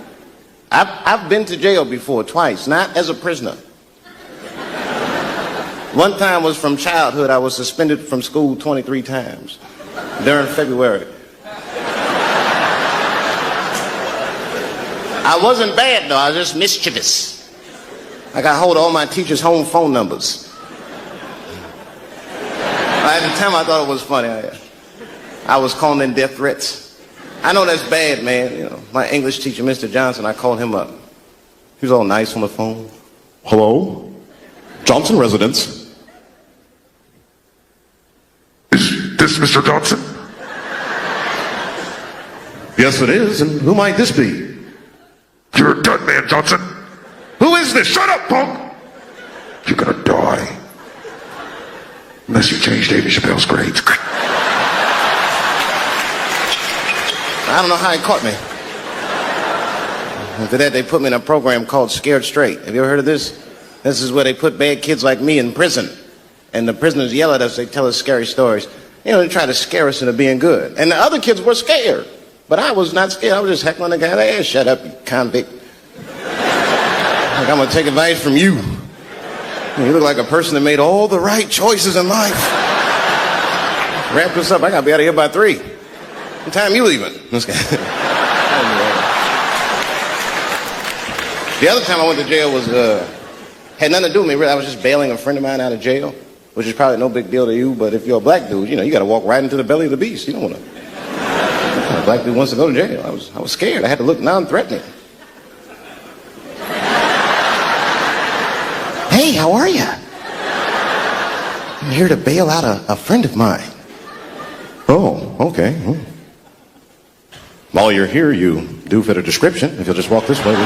I've been to jail before, twice, not as a prisoner. One time was from childhood. I was suspended from school 23 times during February. I wasn't bad though, I was just mischievous. I got hold of all my teachers' home phone numbers. At the time, I thought it was funny. I was calling in death threats. I know that's bad, man. You know, my English teacher, Mr. Johnson, I called him up. He was all nice on the phone. Hello? Johnson residence. Is this Mr. Johnson? Yes, it is. And who might this be? You're a dead man, Johnson. Who is this? Shut up, punk! You're gonna die. Unless you change David Chappelle's grades. I don't know how he caught me. After that, they put me in a program called Scared Straight. Have you ever heard of this? This is where they put bad kids like me in prison. And the prisoners yell at us, they tell us scary stories. You know, they try to scare us into being good. And the other kids were scared. But I was not scared. I was just heckling the guy. Hey, shut up, you convict. Like, I'm going to take advice from you. You look like a person that made all the right choices in life. Wrap this up. I got to be out of here by 3. What time you leaving? The other time I went to jail was, had nothing to do with me, really. I was just bailing a friend of mine out of jail, which is probably no big deal to you, but if you're a black dude, you know, you got to walk right into the belly of the beast. You don't want to. A black dude wants to go to jail. I was scared. I had to look non-threatening. Hey, how are you? I'm here to bail out a friend of mine. Oh, okay. While you're here, you do fit a description. If you'll just walk this way, we can...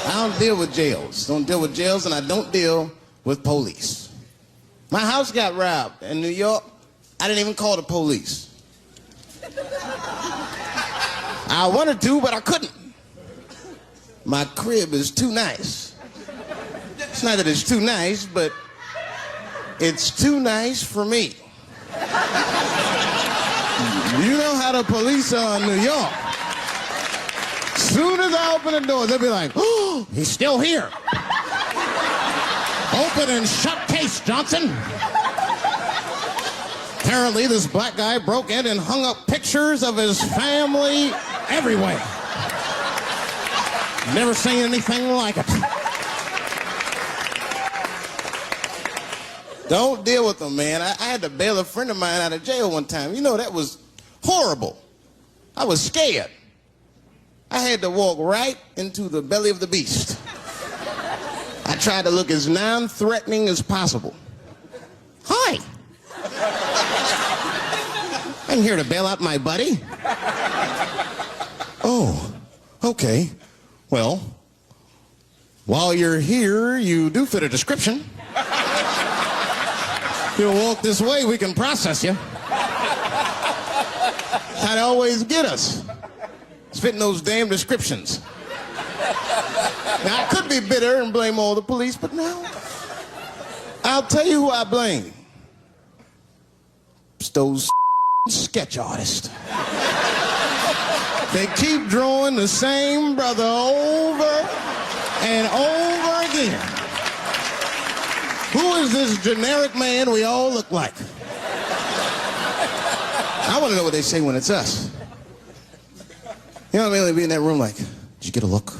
I don't deal with jails. Don't deal with jails, and I don't deal with police. My house got robbed in New York. I didn't even call the police. I wanted to, but I couldn't. My crib is too nice. It's not that it's too nice, but it's too nice for me. You know how the police are in New York. Soon as I open the door, they'll be like, oh, he's still here. Open and shut case, Johnson. Apparently, this black guy broke in and hung up pictures of his family everywhere. Never seen anything like it. Don't deal with them, man. I had to bail a friend of mine out of jail one time. You know, that was horrible. I was scared. I had to walk right into the belly of the beast. I tried to look as non-threatening as possible. Hi. I'm here to bail out my buddy. Oh, okay. Well, while you're here, you do fit a description. You'll walk this way, we can process you. How they always get us. Spitting those damn descriptions. Now, I could be bitter and blame all the police, but no. I'll tell you who I blame. It's those sketch artists. They keep drawing the same brother over and over again. Who is this generic man we all look like? I want to know what they say when it's us. You know what I mean? They'd be in that room like, did you get a look?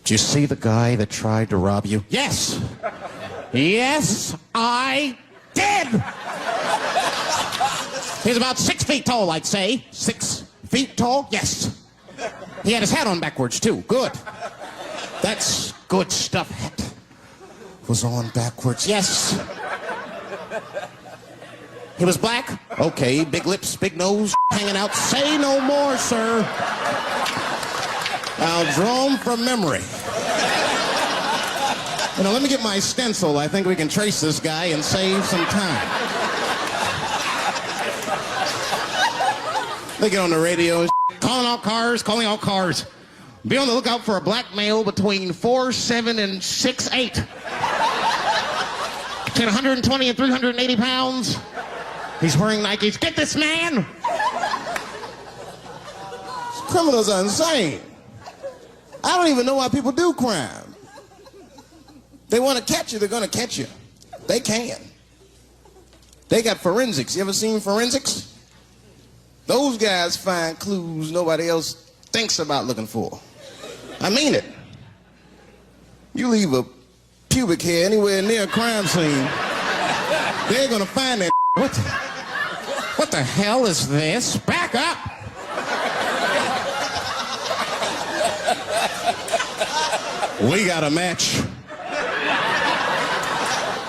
Did you see the guy that tried to rob you? Yes. Yes, I did. He's about 6 feet tall, I'd say. 6 feet tall? Yes. He had his hat on backwards, too. Good. That's good stuff. Hat was on backwards. Yes. He was black? Okay. Big lips, big nose, hanging out. Say no more, sir. I'll draw him from memory. You know, let me get my stencil. I think we can trace this guy and save some time. They get on the radio and calling all cars. Be on the lookout for a black male between 4'7" and 6'8". Between 120 and 380 pounds. He's wearing Nikes. Get this man! Criminals are insane. I don't even know why people do crime. They want to catch you, they're going to catch you. They can. They got forensics. You ever seen forensics? Those guys find clues nobody else thinks about looking for. I mean it. You leave a pubic hair anywhere near a crime scene, they're going to find that. What the hell is this? Back up! We got a match.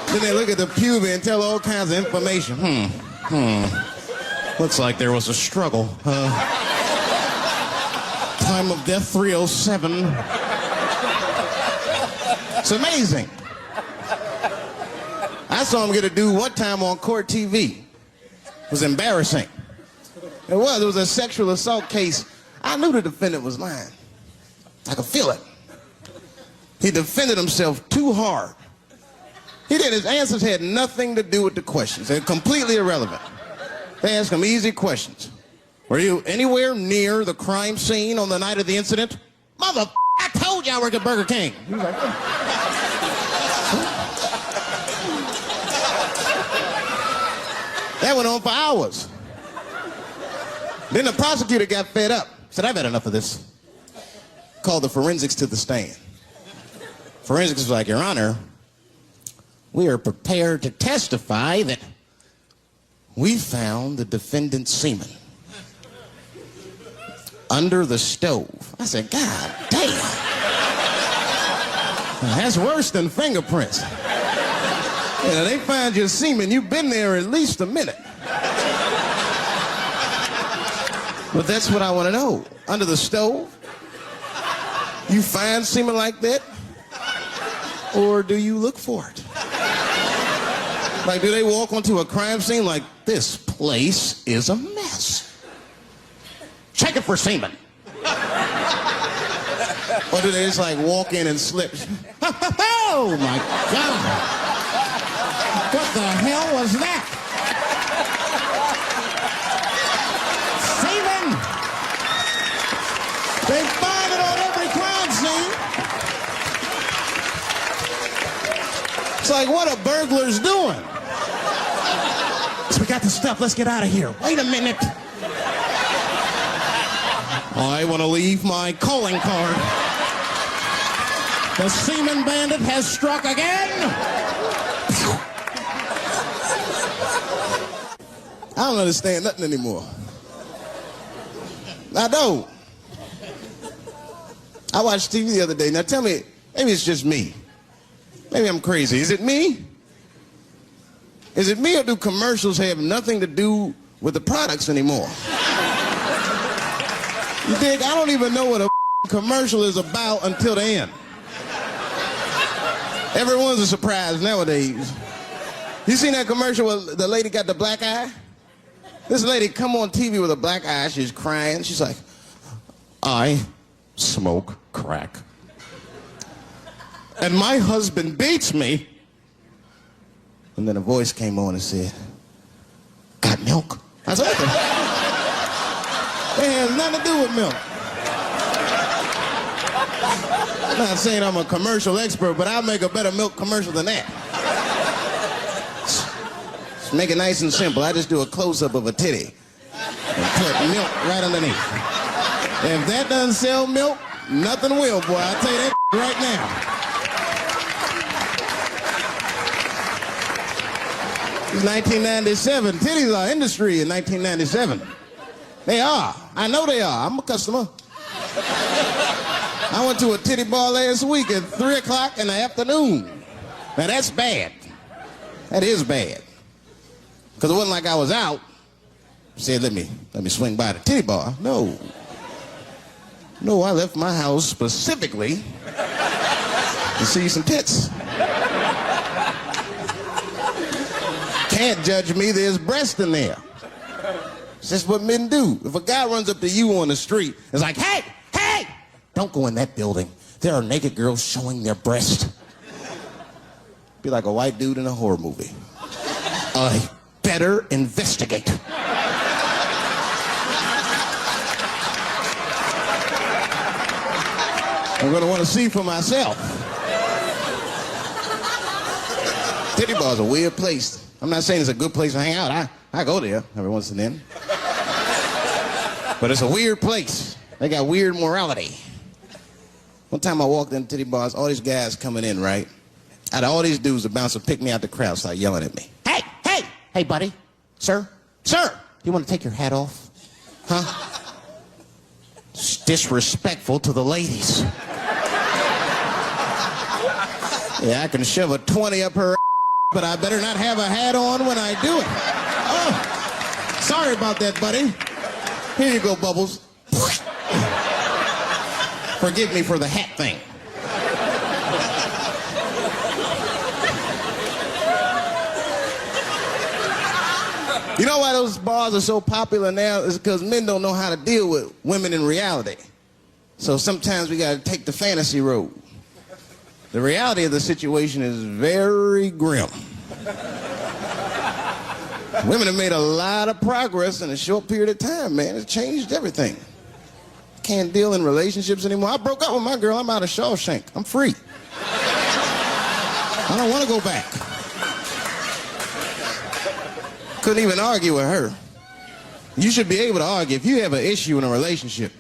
Then they look at the pubic and tell all kinds of information. Looks like there was a struggle. Time of death 307. It's amazing. I saw him get a dude one time on court TV. It was embarrassing. It was a sexual assault case. I knew the defendant was lying. I could feel it. He defended himself too hard. He did. His answers had nothing to do with the questions. They're completely irrelevant. They asked him easy questions. Were you anywhere near the crime scene on the night of the incident? Mother, I told you I worked at Burger King. He was like, that went on for hours. Then the prosecutor got fed up. Said, I've had enough of this. Called the forensics to the stand. Forensics was like, Your Honor, we are prepared to testify that we found the defendant's semen under the stove. I said, God damn. That's worse than fingerprints. They find your semen, you've been there at least a minute. But that's what I want to know. Under the stove? You find semen like that? Or do you look for it? Like, do they walk onto a crime scene like, this place is a mess? Check it for semen. Or do they just like walk in and slip? Oh my God. What the hell was that? Semen! They find it on every crime scene. It's like, what are burglars doing? So we got the stuff, let's get out of here. Wait a minute. I want to leave my calling card. The semen bandit has struck again. I don't understand nothing anymore. I don't. I watched TV the other day. Now tell me, maybe it's just me. Maybe I'm crazy. Is it me? Is it me, or do commercials have nothing to do with the products anymore? You dig? I don't even know what a commercial is about until the end. Everyone's a surprise nowadays. You seen that commercial where the lady got the black eye? This lady come on TV with a black eye. She's crying. She's like, I smoke crack. And my husband beats me. And then a voice came on and said, got milk? I said, okay. It has nothing to do with milk. I'm not saying I'm a commercial expert, but I'll make a better milk commercial than that. Just make it nice and simple. I just do a close-up of a titty and put milk right underneath. If that doesn't sell milk, nothing will, boy. I'll tell you that right now. It's 1997. Titties are industry in 1997. They are. I know they are. I'm a customer. I went to a titty bar last week at 3 o'clock in the afternoon. Now that's bad. That is bad. Because it wasn't like I was out. Said, let me swing by the titty bar. No. No, I left my house specifically to see some tits. Can't judge me, there's breast in there. It's just what men do. If a guy runs up to you on the street, it's like, hey, hey, don't go in that building. There are naked girls showing their breast. Be like a white dude in a horror movie. I better investigate. I'm gonna want to see for myself. Titty bar's a weird place. I'm not saying it's a good place to hang out. I go there every once and then. But it's a weird place. They got weird morality. One time I walked in titty bars, all these guys coming in, right? Out of all these dudes, the bouncer picked me out the crowd, started yelling at me. Hey, hey, hey, buddy, sir, you want to take your hat off? Huh? It's disrespectful to the ladies. Yeah, I can shove a 20 up her, but I better not have a hat on when I do it. Oh, sorry about that, buddy. Here you go, Bubbles. Forgive me for the hat thing. You know why those bars are so popular now? Is because men don't know how to deal with women in reality. So sometimes we gotta take the fantasy road. The reality of the situation is very grim. Women have made a lot of progress in a short period of time, man. It's changed everything. Can't deal in relationships anymore. I broke up with my girl. I'm out of Shawshank. I'm free. I don't want to go back. Couldn't even argue with her. You should be able to argue. If you have an issue in a relationship,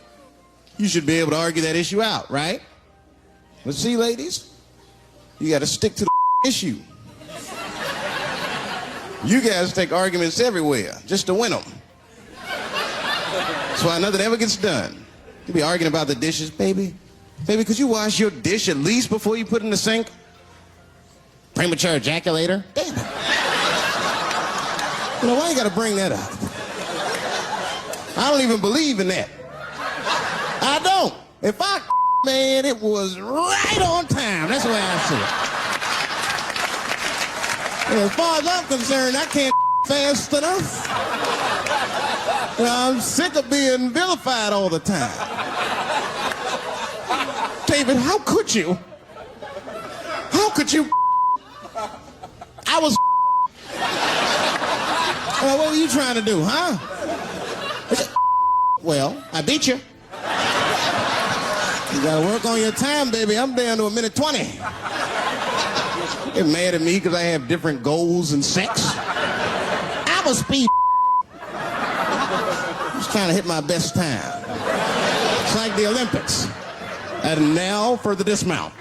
you should be able to argue that issue out, right? But see, ladies, you got to stick to the issue. You guys take arguments everywhere just to win them. That's why nothing ever gets done. You be arguing about the dishes, baby. Baby, could you wash your dish at least before you put it in the sink? Premature ejaculator? Damn it. You know, why you gotta bring that up? I don't even believe in that. I don't. If I man, it was right on time. That's the way I see it. And as far as I'm concerned, I can't fast enough. You know, I'm sick of being vilified all the time. David, how could you? How could you? I was. What were you trying to do, huh? Well, I beat you. You gotta work on your time, baby. I'm down to 1:20. Get mad at me because I have different goals in sex. I'm a speed. Just trying to hit my best time. It's like the Olympics. And now for the dismount.